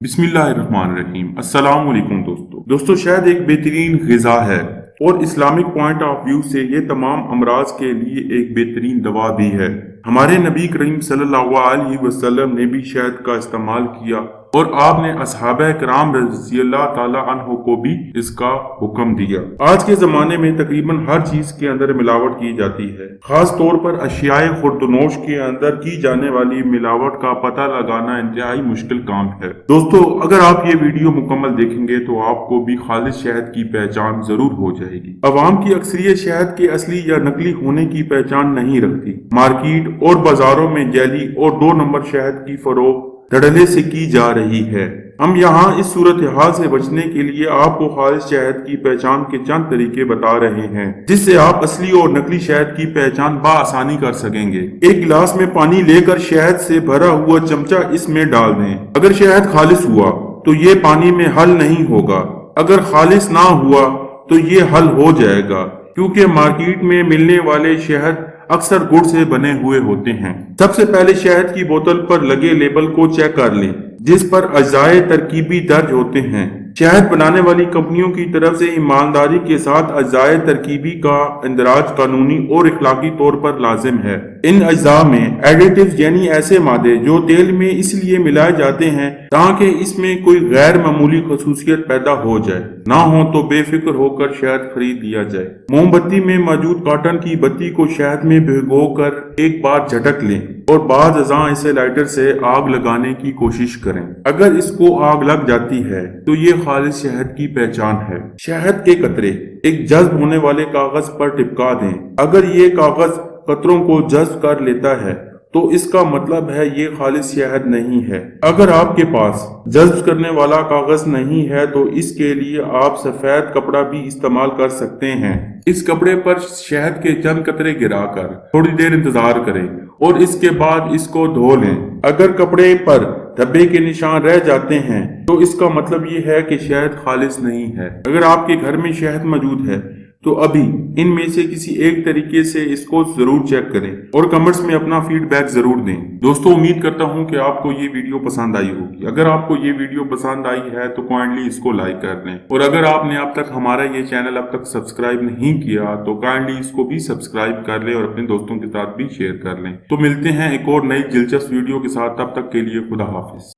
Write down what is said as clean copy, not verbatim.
बिस्मिल्लाहिर्रहमानिर्रहीम। अस्सलाम वालेकुम दोस्तों शहद एक बेहतरीन ग़िज़ा है और इस्लामिक पॉइंट ऑफ व्यू से ये तमाम अमराज के लिए एक बेहतरीन दवा भी है। हमारे नबी करीम सल्लल्लाहु अलैहि वसल्लम ने भी शहद का इस्तेमाल किया और आपने असहाबा किराम रज़ियल्लाहु ताला अन्हो को भी इसका हुक्म दिया। आज के ज़माने में तकरीबन हर चीज़ के अंदर मिलावट की जाती है। खास तौर पर अशियाए खुर्दनोश के अंदर की जाने वाली मिलावट का पता लगाना इंतहाई मुश्किल काम है। दोस्तों अगर आप ये वीडियो मुकम्मल देखेंगे तो आपको भी खालिस शहद की पहचान जरूर हो जाएगी। अवाम की अक्सरियत शहद के असली या नकली होने की पहचान नहीं रखती। मार्केट और बाजारों में जैली और 2 नंबर शहद की फरोख्त धड़ल्ले से की जा रही है। हम यहाँ इस सूरत हाल से बचने के लिए आपको खालिस शहद की पहचान के चंद तरीके बता रहे हैं जिससे आप असली और नकली शहद की पहचान बआसानी कर सकेंगे। एक गिलास में पानी लेकर शहद से भरा हुआ चमचा इसमें डाल दें। अगर शहद खालिस हुआ तो ये पानी में हल नहीं होगा, अगर खालिस ना हुआ तो ये हल हो जाएगा, क्योंकि मार्केट में मिलने वाले शहद अक्सर गुड़ से बने हुए होते हैं। सबसे पहले शहद की बोतल पर लगे लेबल को चेक कर लें जिस पर अजाए तरकीबी दर्ज होते हैं। शहद बनाने वाली कंपनियों की तरफ से ईमानदारी के साथ अजाए तरकीबी का इंदराज कानूनी और इखलाकी तौर पर लाजिम है। इन अज्जा में एडिटिव्स यानी ऐसे मादे जो तेल में इसलिए मिलाए जाते हैं ताकि इसमें कोई गैर मामूली खसूसियत पैदा हो जाए, ना हो तो बेफिक्र होकर शहद खरीद लिया जाए। मोमबत्ती में मौजूद कॉटन की बत्ती को शहद में भिगोकर एक बार झटक लें और बाद अज़ां इसे लाइटर से आग लगाने की कोशिश करें। अगर इसको आग लग जाती है तो ये खालिस शहद की पहचान है। शहद के कतरे एक जज्ब होने वाले कागज पर टिपका दें। अगर ये कागज कतरों को जज्ब कर लेता है तो इसका मतलब है ये खालिस शहद नहीं है। अगर आपके पास जज्ब करने वाला कागज नहीं है तो इसके लिए आप सफेद कपड़ा भी इस्तेमाल कर सकते हैं। इस कपड़े पर शहद के चंद कतरे गिराकर थोड़ी देर इंतजार करें और इसके बाद इसको धो लें। अगर कपड़े पर धब्बे के निशान रह जाते हैं तो इसका मतलब ये है कि शहद खालिस नहीं है। अगर आपके घर में शहद मौजूद है तो अभी इनमें से किसी एक तरीके से इसको जरूर चेक करें और कमेंट्स में अपना फीडबैक जरूर दें। दोस्तों उम्मीद करता हूं कि आपको ये वीडियो पसंद आई होगी। अगर आपको ये वीडियो पसंद आई है तो काइंडली इसको लाइक कर दें और अगर आपने अब तक हमारा ये चैनल अब तक सब्सक्राइब नहीं किया तो काइंडली इसको भी सब्सक्राइब कर लें और अपने दोस्तों के साथ भी शेयर कर लें। तो मिलते हैं एक और नई दिलचस्प वीडियो के साथ, तब तक के लिए खुदा हाफिज।